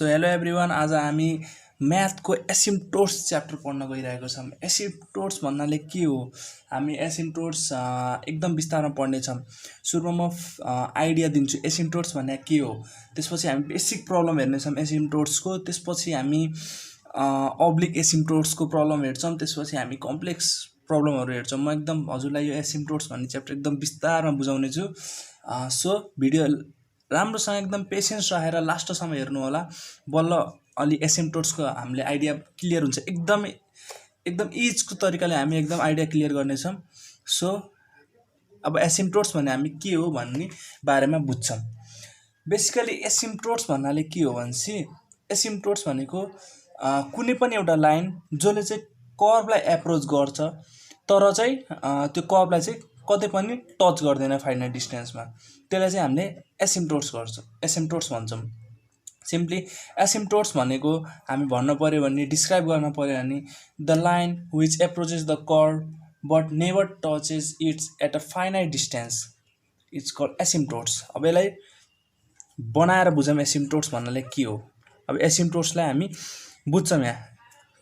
So hello everyone, आज हामी म्याथको asymptotes chapter पढ्न गइरहेको छौँ। एसिम्प्टोट्स भन्नाले के हो? हामी एसिम्प्टोट्स एकदम विस्तारमा पढ्नेछौँ। सुरुमा म आइडिया दिन्छु एसिम्प्टोट्स भन्ने के हो, त्यसपछि हामी बेसिक प्रब्लम हेर्नेछौँ एसिम्प्टोट्सको, त्यसपछि हामी अब्लिक एसिम्प्टोट्सको प्रब्लम हेर्छौँ, त्यसपछि हामी कम्प्लेक्स प्रब्लमहरू हेर्छौँ। म एकदम हजुरलाई यो एसिम्प्टोट्स भन्ने च्याप्टर एकदम विस्तारमा बुझाउने छु। सो भिडियो राम्रोसँग एकदम पेसेन्स राखेर लास्टसम्म हेर्नु होला, बल्ल अलि एसिम्प्टोट्सको हामीले आइडिया क्लियर हुन्छ। एकदम इजको तरिकाले हामी एकदम आइडिया क्लियर गर्नेछौँ। सो अब एसिम्प्टोट्स भन्ने हामी के हो भन्ने बारेमा बुझ्छौँ। बेसिकली एसिम्प्टोट्स भन्नाले के हो भनेपछि, एसिम्प्टोट्स भनेको कुनै पनि एउटा लाइन जसले चाहिँ कर्भलाई एप्रोच गर्छ तर चाहिँ त्यो कर्भलाई चाहिँ कतै पनि टच गर्दैन फाइनाइट डिस्टेन्समा, त्यसलाई चाहिँ हामीले एसिम्प्टोट्स भन्छौँ। सिम्पली एसिम्प्टोट्स भनेको हामी भन्न पऱ्यो भने, डिस्क्राइब गर्न पऱ्यो भने, the line which approaches the curve but never touches its at a finite distance it's called asymptotes. अब यसलाई बनाएर बुझौँ एसिम्प्टोट्स भन्नाले के हो। अब एसिम्प्टोट्सलाई हामी बुझ्छौँ यहाँ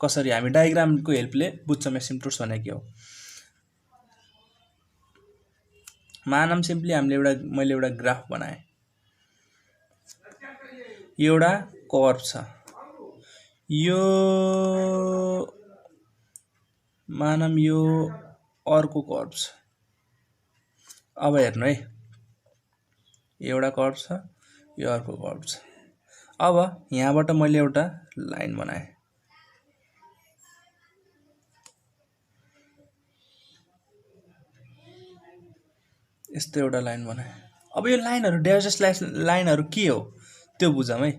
कसरी, हामी डायग्रामको हेल्पले बुझ्छौँ एसिम्प्टोट्स भन्ने के हो। मानम सिम्पली मैले एउटा ग्राफ बनाएँ, एउटा कर्भ छ, यो मानम यो अर्को कर्भ छ। अब हेर्नु है, एउटा कर्भ छ, यो अर्को कर्भ छ। अब यहाँबाट मैले एउटा लाइन बनाएँ, यस्तो एउटा लाइन बनाएँ। अब यो लाइनहरू ड्यास लाइनहरू के हो त्यो बुझौँ है।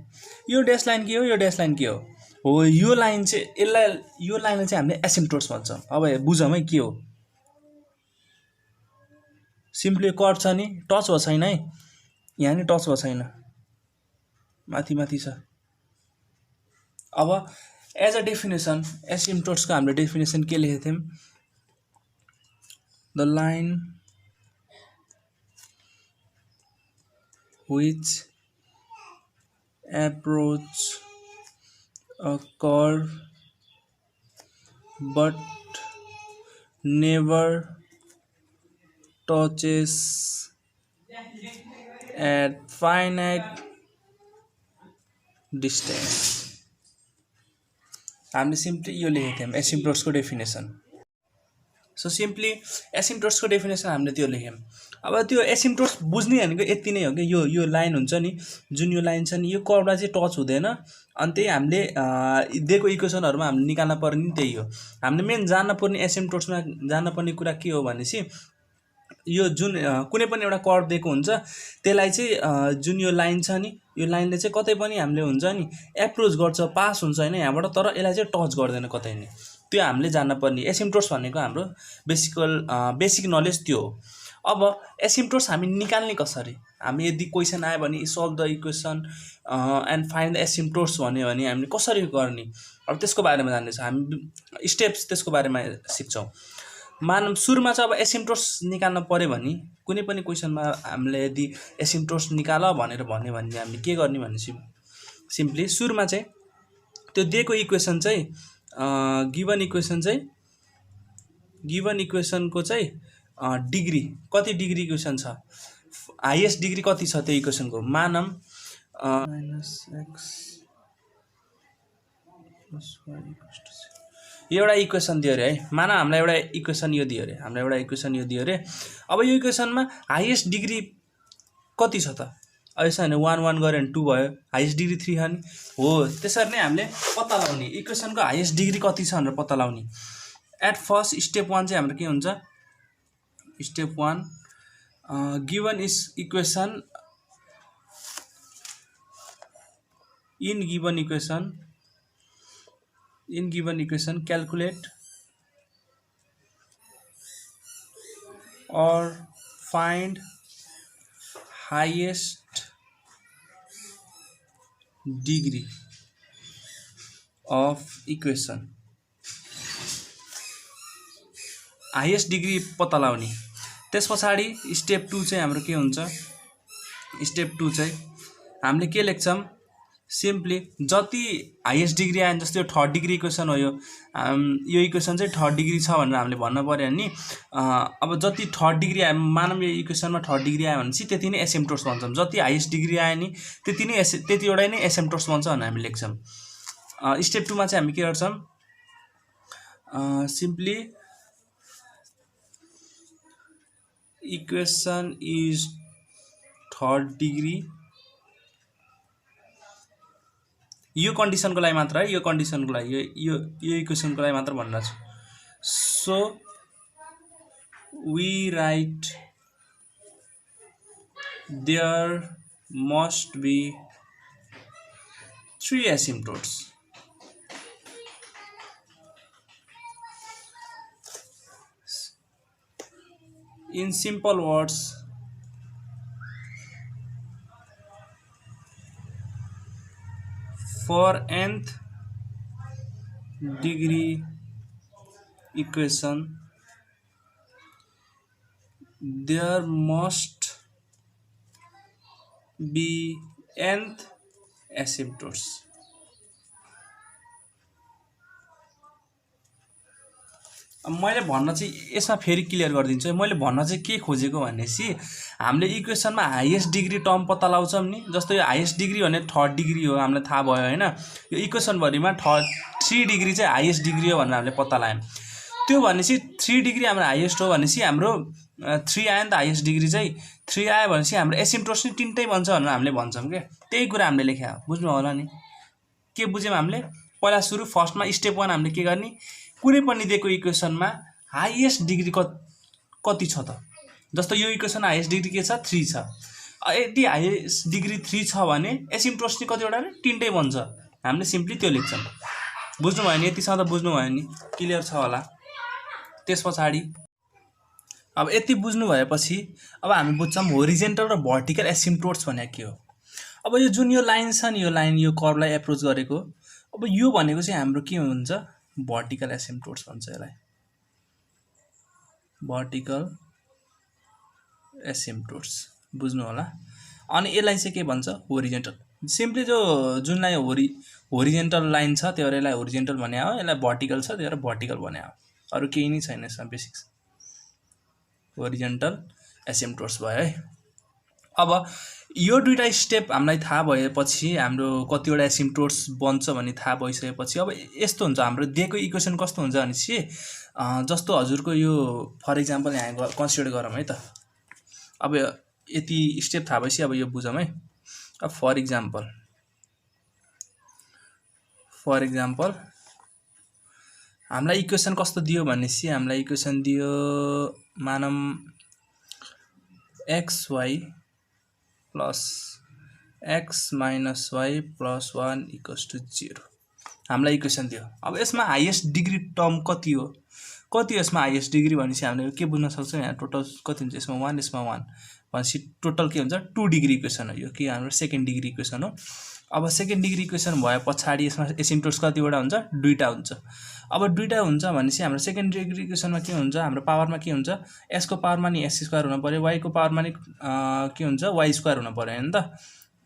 यो ड्यास लाइन के हो, यो ड्यास लाइन के हो यो लाइन चाहिँ यो लाइनलाई चाहिँ हामीले एसिम्प्टोट्स भन्छौँ। अब बुझौँ है के हो। सिम्पली कर्भ छ नि, टच भएको छैन है, यहाँ नि टच भएको छैन, माथि छ। अब एज अ डेफिनेसन एसिम्प्टोट्सको हामीले डेफिनेसन के लेखेको थियौँ, the line which approach a curve but never touches at finite distance। हामीले सिम्पली यो लेखेको थियौँ एसिम्प्टोट्सको डेफिनेसन। सो सिम्पली एसिम्प्टोट्सको डेफिनेसन हामीले त्यो लेख्यौँ। अब त्यो एसिम्प्टोट्स बुझ्ने भनेको यति नै हो कि यो लाइन हुन्छ नि, जुन यो लाइन छ नि, यो कर्भलाई चाहिँ टच हुँदैन। अनि त्यही हामीले दिएको इक्वेसनहरूमा हामीले निकाल्न पर्ने नि त्यही हो। हामीले मेन जान्न पर्ने एसिम्प्टोट्समा जान्न पर्ने कुरा के हो भनेपछि, यो जुन कुनै पनि एउटा कर्भ दिएको हुन्छ त्यसलाई चाहिँ जुन यो लाइन छ नि, यो लाइनले चाहिँ कतै पनि हामीले हुन्छ नि एप्रोच गर्छ, पास हुन्छ होइन यहाँबाट, तर यसलाई चाहिँ टच गर्दैन कतै नि। त्यो हामीले जान्न पर्ने। एसिम्प्टोट्स भनेको हाम्रो बेसिक नलेज त्यो हो। अब एसिम्प्टोट्स हामी निकाल्ने कसरी, हामी यदि क्वेसन आयो भने solve the equation and find the asymptotes भन्यो भने हामीले कसरी गर्ने, अब त्यसको बारेमा जान्दैछ हामी, स्टेप्स त्यसको बारेमा सिक्छौँ। मानौँ सुरुमा चाहिँ अब एसिम्प्टोट्स निकाल्न पऱ्यो भने, कुनै पनि क्वेसनमा हामीले यदि एसिम्प्टोट्स निकाल भनेर भन्यो भने हामीले के गर्ने भनेपछि, सिम्पली सुरुमा चाहिँ त्यो दिएको इक्वेसन चाहिँ गिभन इक्वेसनको चाहिँ डिग्री कति डिग्री इक्वेसन छ, हाइएस्ट डिग्री कति छ त्यो इक्वेसनको, मानम एउटा इक्वेसन दियो अरे है, मानव हामीलाई एउटा इक्वेसन यो दियो अरे, अब यो इक्वेसनमा हाइएस्ट डिग्री कति छ त, अब यसो भने 1 1 गऱ्यो भने 2 भयो, हाइएस्ट डिग्री 3 हो। त्यसरी नै हामीले पत्ता लगाउने इक्वेसनको हाइएस्ट डिग्री कति छ भनेर पत्ता लगाउने। एट फर्स्ट स्टेप 1 चाहिँ हाम्रो के हुन्छ, step 1 given is equation, in given equation calculate or find highest degree of equation। Highest degree पत्ता लगाउने। त्यस पछाडि स्टेप 2 चाहिँ हाम्रो के हुन्छ, स्टेप 2 चाहिँ हामीले के लेख्छौँ, सिम्पली जति हाइएस्ट डिग्री आयो जस्तो यो थर्ड डिग्री इक्वेसन हो, यो इक्वेसन चाहिँ थर्ड डिग्री छ भनेर हामीले भन्नु पऱ्यो नि। अब जति थर्ड डिग्री आयो, मानौँ यो इक्वेसनमा थर्ड डिग्री आयो भनेपछि त्यति नै एसिम्प्टोट्स भन्छौँ। जति हाइएस्ट डिग्री आयो नि त्यतिवटा नै एसिम्प्टोट्स भन्छ भनेर हामी लेख्छौँ। स्टेप 2 मा चाहिँ हामी के गर्छौँ, simply equation is third degree, यो कन्डिसनको लागि मात्र है, यो कन्डिसनको लागि यो इक्वेसनको लागि मात्र भन्न छु। So we write there must be 3 asymptotes. In simple words, for nth degree equation there must be nth asymptotes. मैले भन्न चाहिँ यसमा फेरि क्लियर गरिदिन्छु है। मैले भन्न चाहिँ के खोजेको भनेपछि हामीले इक्वेसनमा हाइएस्ट डिग्री टर्म पत्ता लगाउँछौँ नि, जस्तो यो हाइएस्ट डिग्री भने थर्ड डिग्री हो, हामीलाई थाहा भयो होइन। यो इक्वेसनभरिमा 3 डिग्री चाहिँ हाइएस्ट डिग्री हो भनेर हामीले पत्ता लगायौँ। त्यो भनेपछि 3 डिग्री हाम्रो हाइएस्ट हो भनेपछि हाम्रो 3 आयो नि त, हाइएस्ट डिग्री चाहिँ 3 आयो भनेपछि हाम्रो एसिम्प्टोट्स नि 3टै बन्छ भनेर हामीले भन्छौँ क्या। त्यही कुरा हामीले लेख्या हो, बुझ्नु होला नि। के बुझ्यौँ हामीले? पहिला सुरु फर्स्टमा स्टेप 1 हामीले के गर्ने, कुनै पनि दिएको इक्वेसनमा हाइएस्ट डिग्री कति छ त। जस्तो यो इक्वेसन हाइएस्ट डिग्री के छ, 3 छ। यदि हाइएस्ट डिग्री 3 छ भने एसिम्प्टोट्स नि कतिवटा रे 3टै बन्छ। हामीले सिम्पली त्यो लेख्छौँ। बुझ्नु भयो नि? यतिसम्म त बुझ्नु भयो नि? क्लियर छ होला? त्यस पछाडि अब यति बुझ्नु भएपछि अब हामी बुझ्छौँ होरिजेन्टल र भर्टिकल एसिम्प्टोट्स भने के हो। अब यो जुन यो लाइन छ नि, यो लाइन यो कर्वलाई एप्रोच गरेको, अब यो भनेको चाहिँ हाम्रो के हुन्छ, भर्टिकल एसिम्प्टोट्स भन्छ यसलाई, भर्टिकल एसिम्प्टोट्स। बुझ्नु होला? अनि यसलाई चाहिँ के भन्छ, होरिजेन्टल। सिम्पली जो जुनलाई होरिजेन्टल लाइन छ त्यो यसलाई होरिजेन्टल भने हो, यसलाई भर्टिकल छ त्यो भर्टिकल भने हो। अरू केही नै छैन यसमा बेसिक्स। होरिजेन्टल एसिम्प्टोट्स भयो है। अब यो दुईटा स्टेप हामीलाई थाहा भएपछि, हाम्रो कतिवटा एसिम्प्टोट्स बन्छ भन्ने थाहा भइसकेपछि अब यस्तो हुन्छ, हाम्रो दिएको इक्वेसन कस्तो हुन्छ भनेपछि जस्तो हजुरको यो फर इक्जाम्पल यहाँ कन्सिडर गरौँ है त। अब यति स्टेप थाहा भएपछि अब यो बुझौँ है। अब फर इक्जाम्पल हामीलाई इक्वेसन कस्तो दियो भनेपछि हामीलाई इक्वेसन दियो, मानौँ xy plus x minus y plus 1 equals to 0 हामीलाई इक्वेसन दियो। अब यसमा हाइएस्ट डिग्री टर्म कति हो यसमा हाइएस्ट डिग्री भनेपछि हामीले के बुझ्न सक्छौँ, यहाँ टोटल कति हुन्छ, यसमा 1 यसमा 1 भनेपछि टोटल के हुन्छ, 2 डिग्री इक्वेसन हो यो, कि हाम्रो सेकेन्ड डिग्री इक्वेसन हो। अब सेकेन्ड डिग्री इक्वेसन भए पछाडि यसमा एसिम्प्टोट्स कतिवटा हुन्छ, 2टा हुन्छ। अब 2टा हुन्छ भनेपछि हाम्रो सेकेन्ड डिग्री इक्वेसनमा के हुन्छ, हाम्रो पावरमा के हुन्छ, s को पावरमा नि s स्क्वायर हुनु पर्यो, y को पावरमा नि के हुन्छ, y स्क्वायर हुनु पर्यो हैन त,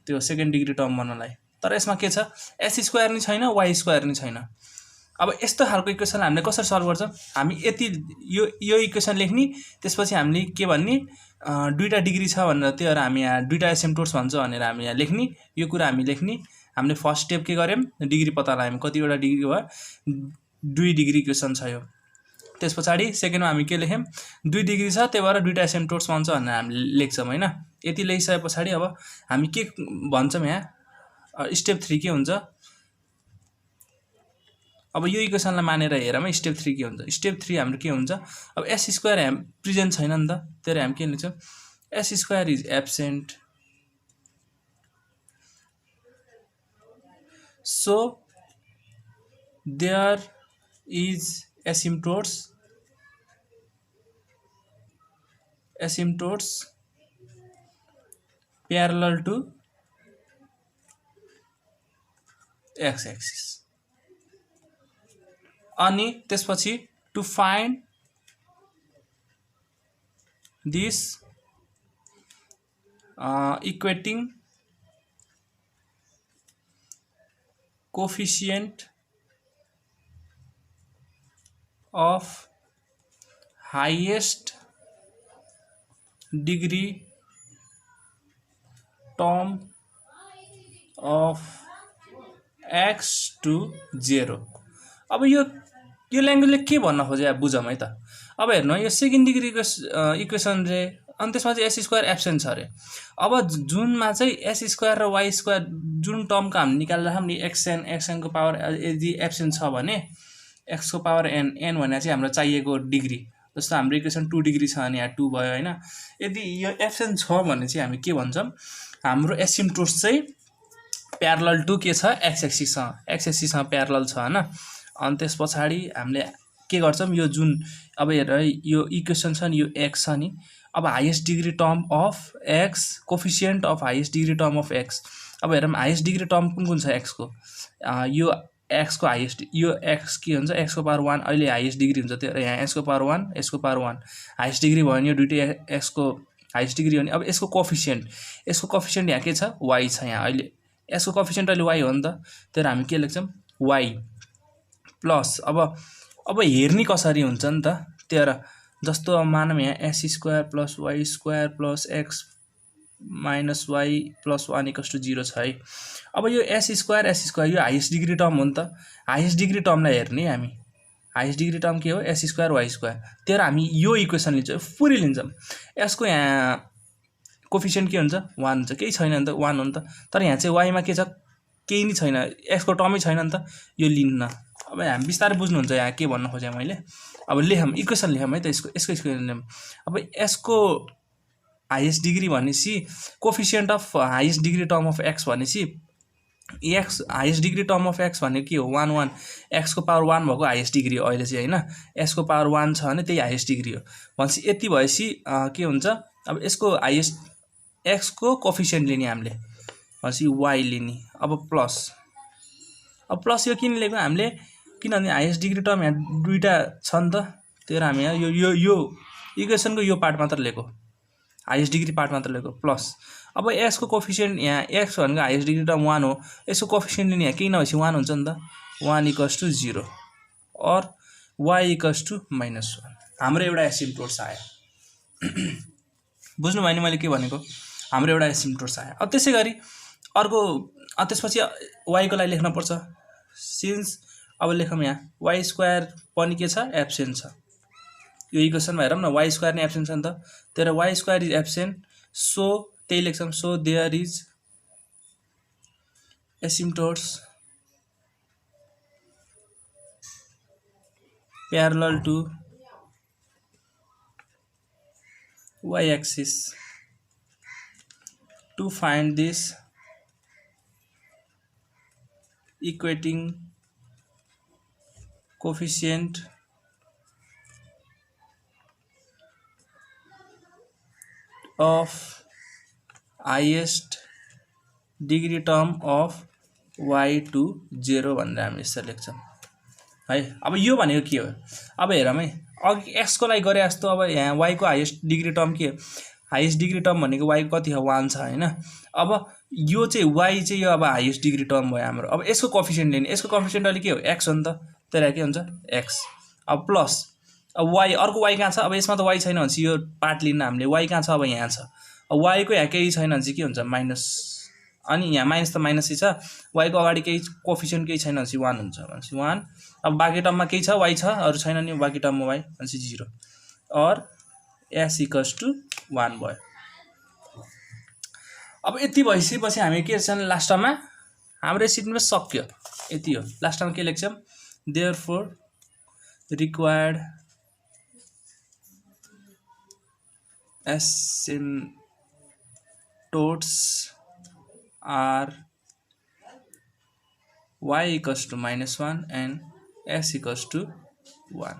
त्यो सेकेन्ड डिग्री टर्म भन्नलाई। तर यसमा के छ, s स्क्वायर नि छैन, y स्क्वायर नि छैन। अब यस्तो खालको इक्वेसन हामीले कसरी सल्भ गर्छौँ, हामी यति यो इक्वेसन लेख्ने, त्यसपछि हामीले के भन्ने, 2टा डिग्री छ भनेर त्यो हामी यहाँ 2टा एसिम्प्टोट्स भन्छ भनेर हामी यहाँ लेख्ने, यो कुरा हामी लेख्ने। हामीले फर्स्ट स्टेप के गर्यौँ, डिग्री पत्ता लगायौँ, कतिवटा डिग्री भयो, 2 डिग्री इक्वेसन छ यो। त्यस पछाडि सेकेन्डमा हामी के लेख्यौँ, 2 डिग्री छ त्यही भएर 2टा एसिम्प्टोट्स भन्छ भनेर हामीले लेख्छौँ हैन। यति लेखिसके पछाडि अब हामी के भन्छौँ, यहाँ स्टेप 3 के हुन्छ। अब यो इक्वेसनलाई मानेर हेरौँ स्टेप 3 के हुन्छ। स्टेप 3 हाम्रो के हुन्छ, अब s स्क्वायर हामी प्रेजेन्ट छैन नि त, त्यही हामी के लेख्छौँ, s square is absent, so there is asymptotes parallel to x axis। अनि त्यसपछि to find this equating coefficient of highest degree term of x to 0। अब यो ल्याङ्ग्वेजले के भन्न खोज्यो बुझौँ है त। अब हेर्नु है, यो सेकेन्ड डिग्रीको इक्वेसन रे, अनि त्यसमा चाहिँ एस स्क्वायर एब्सेन्ट छ अरे। अब जुनमा चाहिँ एस स्क्वायर र वाई स्क्वायर जुन टर्मको हामी निकाल्दा नि एक्सएनको पावर यदि एब्सेन्ट छ भने एक्सको पावर एन भने चाहिँ हाम्रो चाहिएको डिग्री, जस्तो हाम्रो इक्वेसन 2 डिग्री छ अनि यहाँ 2 भयो होइन। यदि यो एब्सेन्ट छ भने चाहिँ हामी के भन्छौँ, हाम्रो एसिम्प्टोट्स चाहिँ प्यारलल टु के छ, एक्स एक्सिससँग प्यारलल छ होइन। अनि त्यस पछाडि हामीले के गर्छौँ, यो जुन अब हेर यो इक्वेसन छ नि, यो एक्स छ नि, अब highest degree term of x, coefficient of highest degree term of x. अब हेरौँ हाइएस्ट डिग्री टर्म कुन कुन छ एक्सको, यो एक्सको हाइएस्ट, यो एक्स के हुन्छ, एक्सको पावर 1 अहिले हाइएस्ट डिग्री हुन्छ, त्यो यहाँ एक्सको पावर 1 यसको पावर 1 हाइएस्ट डिग्री भयो भने यो दुइटै एक्सको हाइएस्ट डिग्री हो नि। अब यसको कोफिसिएन्ट यहाँ के छ, वाई छ यहाँ अहिले, यसको कोफिसिएन्ट अहिले वाई हो नि त, तर हामी के लेख्छौँ वाई प्लस। अब हेर्ने कसरी हुन्छ नि त, त्यही जस्तो मानौँ यहाँ s square plus y square plus x minus y plus 1 = 0 छ है। अब यो एस स्क्वायर यो हाइएस्ट डिग्री टर्म हो नि त, हाइएस्ट डिग्री टर्मलाई हेर्ने हामी, हाइएस्ट डिग्री टर्म के हो, एस स्क्वायर वाई स्क्वायर। त्यही हामी यो इक्वेसन लिन्छौँ, पुरै लिन्छौँ। यसको यहाँ कोफिसिएन्ट के हुन्छ, 1 हुन्छ, केही छैन नि त, 1 हो नि त। तर यहाँ चाहिँ वाईमा के छ, केही नै छैन, एक्सको टर्मै छैन नि त, यो लिन्न। अब हामी बिस्तारै बुझ्नुहुन्छ यहाँ के भन्न खोजेँ मैले। अब लेखौँ इक्वेसन लेखौँ है त, यसको इक्वेसन लेखौँ। अब यसको हाइएस्ट डिग्री भनेपछि coefficient of highest degree term of x भनेपछि x highest degree term of x भनेको के हो, 1 एक्सको पावर 1 भएको हाइएस्ट डिग्री हो अहिले चाहिँ होइन। यसको पावर 1 छ भने त्यही हाइएस्ट डिग्री हो भनेपछि यति भएपछि के हुन्छ, अब यसको हाइएस्ट एक्सको कोफिसिएन्ट लिने हामीले भनेपछि वाई लिने। अब प्लस यो किन लिएको हामीले, किनभने हाइएस्ट डिग्री टर्म यहाँ दुईवटा छ नि त, त्यही हामी यहाँ यो इक्वेसनको यो पार्ट मात्र लिएको, हाइएस्ट डिग्री पार्ट मात्र लिएको प्लस। अब यसको कोफिसिएन्ट यहाँ एक्स भनेको हाइएस्ट डिग्री टर्म 1 हो, यसको कोफिसिएन्ट लिने यहाँ केही नभएपछि 1 हुन्छ नि त, 1 = 0 और y = -1। हाम्रो एउटा एसिम्प्टोट्स आयो। बुझ्नुभयो नि मैले के भनेको, हाम्रो एउटा एसिम्प्टोट्स आयो। अब त्यसै गरी अर्को त्यसपछि y को लागि लेख्न पर्छ, सिन्स अब लेखौँ यहाँ वाई स्क्वायर पनि के छ, एब्सेन्ट छ। यो इक्वेसनमा हेरौँ न, वाई स्क्वायर नै एब्सेन्ट छ नि त, तर y square is absent, so त्यही लेख्छौँ, so there is asymptotes parallel to y axis to find this equating coefficient of highest degree term of y to 0 भनेर हामी यसरी लेख्छौँ है। अब यो भनेको के हो, अब हेरौँ है, अघि x को लागि गरे जस्तो अब यहाँ y को हाइएस्ट डिग्री टर्म के हो, हाइएस्ट डिग्री टर्म भनेको y कति हो, 1 छ हैन। अब यो चाहिँ y चाहिँ यो अब हाइएस्ट डिग्री टर्म भयो हाम्रो। अब यसको कोफिसिएन्ट लिने, यसको कोफिसिएन्ट अहिले के हो, x हो नि त, त्यसलाई के हुन्छ x। अब प्लस अब y, अर्को y कहाँ छ, अब यसमा त y छैन भनेपछि यो पार्ट लिन हामीले, y कहाँ छ, अब यहाँ छ। अब y को यहाँ केही छैन भने चाहिँ के हुन्छ, माइनस, अनि यहाँ माइनस त माइनसै छ, y को अगाडि केही कोफिसिएन्ट केही छैन भनेपछि 1 हुन्छ भनेपछि 1। अब बाँकी टर्ममा केही छ, y छ, अरू छैन नि, बाँकी टर्ममा y भनेपछि 0 और s = 1 भयो। अब यति भइसकेपछि हामी के छ लास्टमा हाम्रो एसिम्प्टोट सक्यो, यति हो। लास्टमा के लेख्छौँ, therefore required asymptotes are y = -1 and s = 1।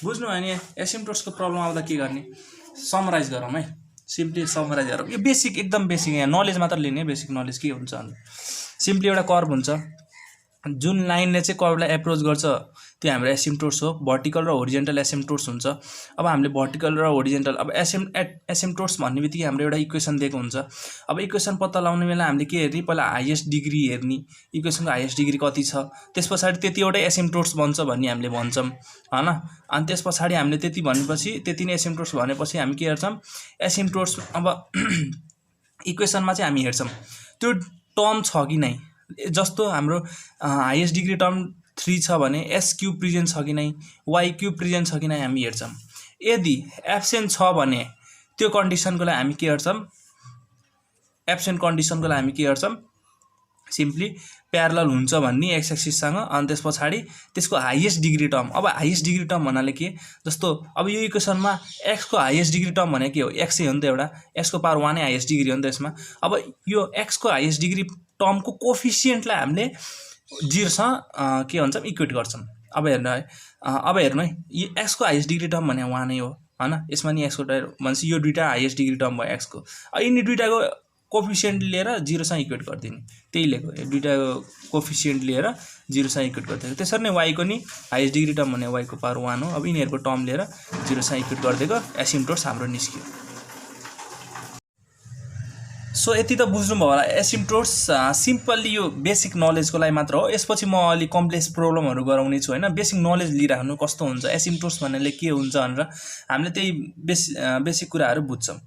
बुझ्नु भयो नि, एसिम्प्टोट्सको प्रब्लम आउँदा के गर्ने, समराइज गरौँ है, सिम्पली समराइज गरौँ। यो बेसिक, एकदम बेसिक, यहाँ नलेज मात्र लिने, बेसिक नलेज के हुन्छ भने सिम्पली एउटा कर्भ हुन्छ, जुन लाइनले चाहिँ कर्भलाई एप्रोच गर्छ त्यो हाम्रो एसिम्प्टोट्स हो। भर्टिकल र होरिजेन्टल एसिम्प्टोट्स हुन्छ। अब हामीले भर्टिकल र होरिजेन्टल अब एसिम्प्टोट्स भन्ने बित्तिकै हाम्रो एउटा इक्वेसन दिएको हुन्छ। अब इक्वेसन पत्ता लगाउने बेला हामीले के हेर्ने, पहिला हाइएस्ट डिग्री हेर्ने, इक्वेसनको हाइएस्ट डिग्री कति छ, त्यस पछाडि त्यतिवटै एसिम्प्टोट्स बन्छ भन्ने हामीले भन्छौँ हैन। अनि त्यस पछाडि हामीले त्यति भनेपछि, त्यति नै एसिम्प्टोट्स भनेपछि हामी के हेर्छौँ, एसिम्प्टोट्स अब इक्वेसनमा चाहिँ हामी हेर्छौँ त्यो टर्म छ कि नै। जस्तो हाम्रो हाइएस्ट डिग्री टर्म 3 छ भने एस क्यूब प्रेजेन्ट छ कि नै, वाई क्यूब प्रेजेन्ट छ कि नै हामी हेर्छौँ। यदि एब्सेन्ट छ भने त्यो कन्डिसनको लागि हामी के हेर्छौँ, एब्सेन्ट कन्डिसनको लागि हामी के हेर्छौँ, सिम्पली प्यारलल हुन्छ भन्ने एक्स एक्सिससँग। अनि त्यस पछाडि त्यसको हाइएस्ट डिग्री टर्म। अब हाइएस्ट डिग्री टर्म भन्नाले के, जस्तो अब यो इक्वेसनमा एक्सको हाइएस्ट डिग्री टर्म भने के हो, एक्सै हो नि त, एउटा एक्सको पावर 1 नै हाइएस्ट डिग्री हो नि त यसमा। अब यो एक्सको हाइएस्ट डिग्री टर्मको कोफिसियन्टलाई हामीले 0सँग के भन्छौँ, इक्वेट गर्छौँ। अब हेर्नु है, अब हेर्नु है, यो एक्सको हाइएस्ट डिग्री टर्म भने 1 नै हो हैन। यसमा नि एक्सको भनेपछि यो दुईवटा हाइएस्ट डिग्री टर्म भयो एक्सको। अब यिनी दुईवटाको कोफिसियन्ट लिएर 0सँग इक्वेट गरिदिने, त्यही लेखो, दुईवटाको कोफिसियन्ट लिएर 0सँग इक्वेट गरिदिएको। त्यसरी नै वाईको नि हाइएस्ट डिग्री टर्म भने वाईको पावर 1 हो। अब यिनीहरूको टर्म लिएर 0सँग इक्वेट गरिदिएको, एसिम्प्टोट्स हाम्रो निस्क्यो। सो यति त बुझ्नुभयो होला एसिम्प्टोट्स। सिम्पल्ली यो बेसिक नलेजको लागि मात्र हो। यसपछि म अलि कम्प्लेक्स प्रब्लमहरू गराउने छु हैन। बेसिक नलेज लिइराख्नु कस्तो हुन्छ, एसिम्प्टोट्स भन्नाले के हुन्छ भनेर हामीले त्यही बेसिक कुराहरू बुझ्छौँ।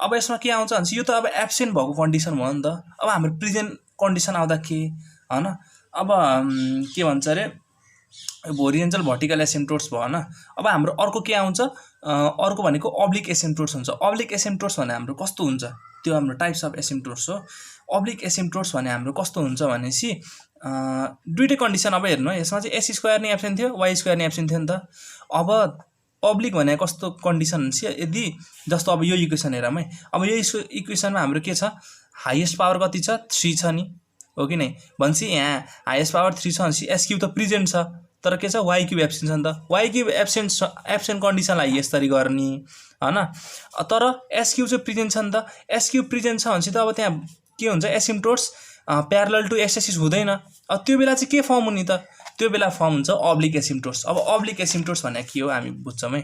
अब यसमा के आउँछ भने यो त अब एब्सेन्ट भएको कन्डिसन भयो नि त। अब हाम्रो प्रेजेन्ट कन्डिसन आउँदा के हैन, अब के भन्छ अरे होरिजेन्टल भर्टिकल एसिम्प्टोट्स भयो हैन। अब हाम्रो अर्को के आउँछ, अर्को भनेको अब्लिक एसिम्प्टोट्स हुन्छ। अब्लिक एसिम्प्टोट्स भने हाम्रो कस्तो हुन्छ, त्यो हाम्रो टाइप्स अफ एसिम्प्टोट्स हो। अब्लिक एसिम्प्टोट्स भने हाम्रो कस्तो हुन्छ भनेपछि दुईटै कन्डिसन। अब हेर्नु है, यसमा चाहिँ एस स्क्वायर नै एब्सेन्ट थियो, वाई स्क्वायर नै एब्सेन्ट थियो नि त। अब अब्लिक भने कस्तो कन्डिसन हुन्छ, यदि जस्तो अब यो इक्वेसन हेरौँ है। अब यो इक्वेसनमा हाम्रो के छ, हाइएस्ट पावर कति छ, 3 छ नि, हो कि नै। भनेपछि यहाँ हाइएस्ट पावर 3 छ भनेपछि एस क्यूब त प्रेजेन्ट छ, तर के छ, वाई क्यूब एब्सेन्ट छ नि त। वाई क्यूब एब्सेन्ट कन्डिसनलाई यसरी गर्ने हैन। तर एस क्यूब चाहिँ प्रेजेन्ट छ नि त। एस क्यूब प्रेजेन्ट छ भनेपछि त अब त्यहाँ के हुन्छ, asymptotes parallel to x axis हुँदैन। अब त्यो बेला चाहिँ के फर्म हुने त, त्यो बेला फर्म हुन्छ अब्लिक एसिम्प्टोट्स। अब अब्लिक एसिम्प्टोट्स भने के हो हामी बुझ्छौँ है।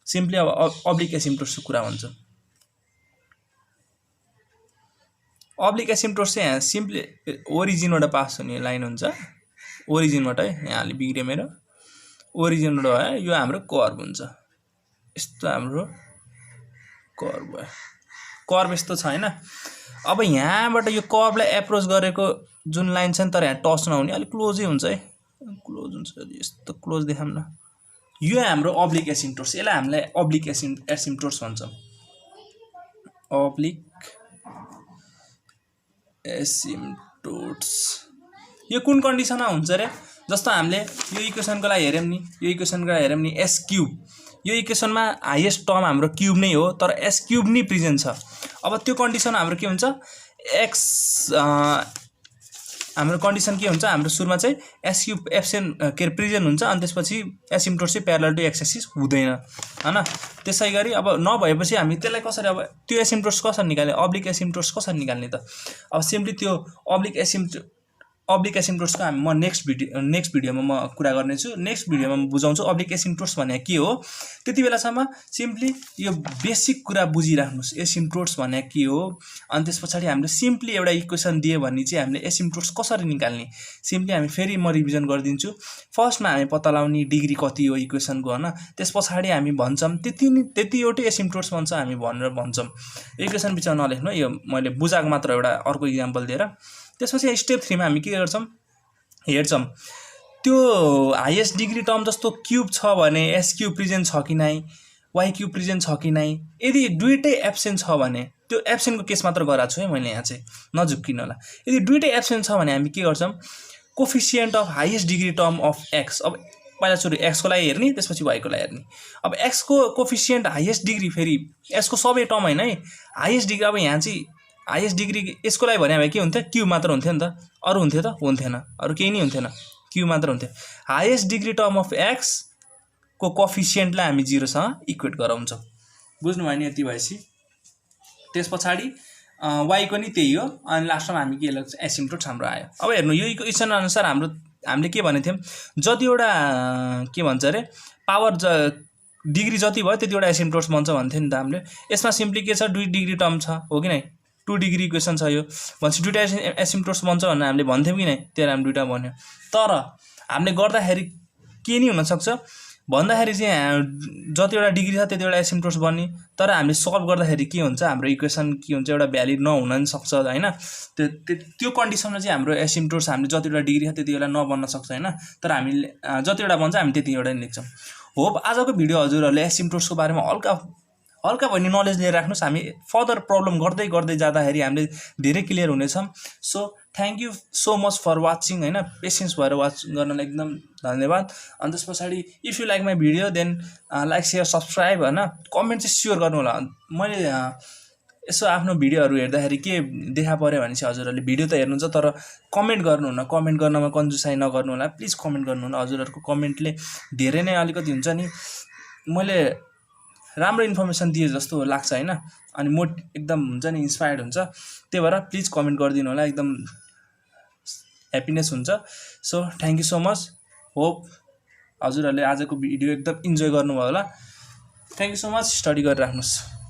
सिम्पली अब अब्लिक एसिम्प्टोट्सको कुरा भन्छ। अब्लिक एसिम्प्टोट्स चाहिँ यहाँ सिम्पली ओरिजिनबाट पास हुने लाइन हुन्छ, ओरिजिनबाट है। यहाँ अलि बिग्रियो मेरो, ओरिजिनबाट है, यो हाम्रो कर्भ हुन्छ। यस्तो हाम्रो कर्भ भयो, कर्भ यस्तो छ हैन। अब यहाँबाट यो कर्भलाई एप्रोच गरेको जुन लाइन छ नि, तर यहाँ टच नहुने, अलिक क्लोजै हुन्छ है, क्लोज हुन्छ, यस्तो क्लोज देखाउँ न। यो हाम्रो अब्लिक एसिम्प्टोट्स, यसलाई हामीलाई अब्लिक एसिम्प्टोट्स भन्छौँ। अब्लिक एसिम्प्टोट्स यो कुन कन्डिसनमा हुन्छ रे, जस्तो हामीले यो इक्वेसनको लागि हेर्यौँ नि, यो इक्वेसनको लागि हेर्यौँ नि, एस क्यूब, यो इक्वेसनमा हाइएस्ट टर्म हाम्रो क्यूब नै हो, तर एस क्यूब नै प्रेजेन्ट छ। अब त्यो कन्डिसन हाम्रो के हुन्छ, एक्स हाम्रो कन्डिसन के हुन्छ, हाम्रो सुरुमा चाहिँ एस क्यूब एब्सेन्ट के अरे प्रेजेन्ट हुन्छ। अनि त्यसपछि एसिम्प्टोट्स चाहिँ प्यारलल टु एक्स एक्सिस हुँदैन हैन। त्यसै गरी अब नभएपछि हामी त्यसलाई कसरी, अब त्यो एसिम्प्टोट्स कसरी निकाल्ने, अब्लिक एसिम्प्टोट्स कसरी निकाल्ने त। अब सिम्पली त्यो अब्लिक एसिम्प्टोट्सको म नेक्स्ट भिडियोमा म कुरा गर्नेछु। नेक्स्ट भिडियोमा म बुझाउँछु अब्लिक एसिम्प्टोट्स भने के हो। त्यति बेलासम्म सिम्पली यो बेसिक कुरा बुझिराख्नुहोस्, एसिम्प्टोट्स भने के हो। अनि त्यस पछाडि हामीले सिम्पली एउटा इक्वेसन दियो भने चाहिँ हामीले एसिम्प्टोट्स कसरी निकाल्ने, सिम्पली हामी फेरि म रिभिजन गरिदिन्छु। फर्स्टमा हामी पत्ता लगाउने डिग्री कति हो इक्वेसनको हैन। त्यस पछाडि हामी भन्छौँ त्यतिवटै एसिम्प्टोट्स भन्छ हामी भनेर भन्छौँ। इक्वेसन बिचमा नलेख्नु, यो मैले बुझाएको मात्र एउटा अर्को इक्जाम्पल दिएर। त्यसपछि स्टेप 3 मा हामी के गर्छौँ, हेर्छौँ त्यो हाइएस्ट डिग्री टर्म जस्तो क्यूब छ भने एस क्यूब प्रेजेन्ट छ कि नै, वाई क्यूब प्रेजेन्ट छ कि नै। यदि दुईटै एब्सेन्ट छ भने, त्यो एब्सेन्टको केस मात्र गराएको छु है मैले, यहाँ चाहिँ नझुक्किनु होला। यदि दुईटै एब्सेन्ट छ भने हामी के गर्छौँ, coefficient of highest degree term of x. अब पहिला सुरु एक्सको लागि हेर्ने, त्यसपछि वाईको लागि हेर्ने। अब एक्सको कोफिसियन्ट हाइएस्ट डिग्री, फेरि यसको सबै टर्म होइन है, हाइएस्ट डिग्री। अब यहाँ चाहिँ हाइएस्ट डिग्री यसको लागि भने के हुन्थ्यो, क्यूब मात्र हुन्थ्यो नि त, अरू हुन्थ्यो त, हुन्थेन, अरू केही नै हुन्थेन, क्यूब मात्र हुन्थ्यो। Highest degree term of x को कोफिसियन्टलाई हामी 0सँग इक्वेट गराउँछौँ। बुझ्नुभयो नि। यति भएपछि त्यस पछाडि वाईको नि त्यही हो। अनि लास्टमा हामी के लाग्छ, एसिम्प्टोट्स हाम्रो आयो। अब हेर्नु, यो इक्वेसन अनुसार हाम्रो हामीले के भनेको थियौँ जतिवटा के भन्छ अरे पावर डिग्री जति भयो त्यतिवटा एसिम्प्टोट्स बन्छ भन्थ्यो नि त हामीले। यसमा सिम्पली के छ 2 डिग्री टर्म छ हो कि नै 2 डिग्री इक्वेसन छ यो भनेपछि दुईटा एसिम्प्टोट्स बन्छ भनेर हामीले भन्थ्यौँ कि नै त्यही हामी दुईटा भन्यो। तर हामीले गर्दाखेरि के नि हुनसक्छ भन्दाखेरि चाहिँ जतिवटा डिग्री छ त्यतिवटा एसिम्प्टोट्स बन्ने तर हामीले सल्भ गर्दाखेरि के हुन्छ हाम्रो इक्वेसन के हुन्छ एउटा भ्यालिड नहुन पनि सक्छ होइन। त्यो कन्डिसनमा चाहिँ हाम्रो एसिम्प्टोट्स हामीले जतिवटा डिग्री छ त्यति बेला नबन्न सक्छ होइन। तर हामीले जतिवटा बन्छ हामी त्यतिवटा नै लेख्छौँ। होप आजको भिडियो हजुरहरूले एसिम्प्टोट्सको बारेमा हल्का भए नि नलेज लिएर राख्नुहोस्। हामी फर्दर प्रब्लम गर्दै गर्दै जाँदाखेरि हामीले धेरै क्लियर हुनेछौँ। So thank you so much for watching होइन। पेसेन्स भएर वाच गर्नलाई एकदम धन्यवाद। अनि त्यस पछाडि if you like my video then like share subscribe होइन। कमेन्ट चाहिँ स्योर गर्नु होला। मैले यसो आफ्नो भिडियोहरू हेर्दाखेरि के देखा पऱ्यो भने चाहिँ हजुरहरूले भिडियो त हेर्नुहुन्छ तर कमेन्ट गर्नुहुन्न। कमेन्ट गर्नमा कन्जुसाइ नगर्नु होला प्लिज। कमेन्ट गर्नुहुन्न। हजुरहरूको कमेन्टले धेरै नै अलिकति हुन्छ नि मैले राम्रो इन्फर्मेसन दिए जस्तो लाग्छ होइन। अनि एकदम हुन्छ नि इन्सपायर्ड हुन्छ। त्यही भएर प्लिज कमेन्ट गरिदिनु होला एकदम ह्याप्पिनेस हुन्छ। So thank you so much. Hope हजुरहरूले आजको भिडियो एकदम इन्जोय गर्नुभयो होला। Thank you so much. Study गरेर राख्नुहोस्।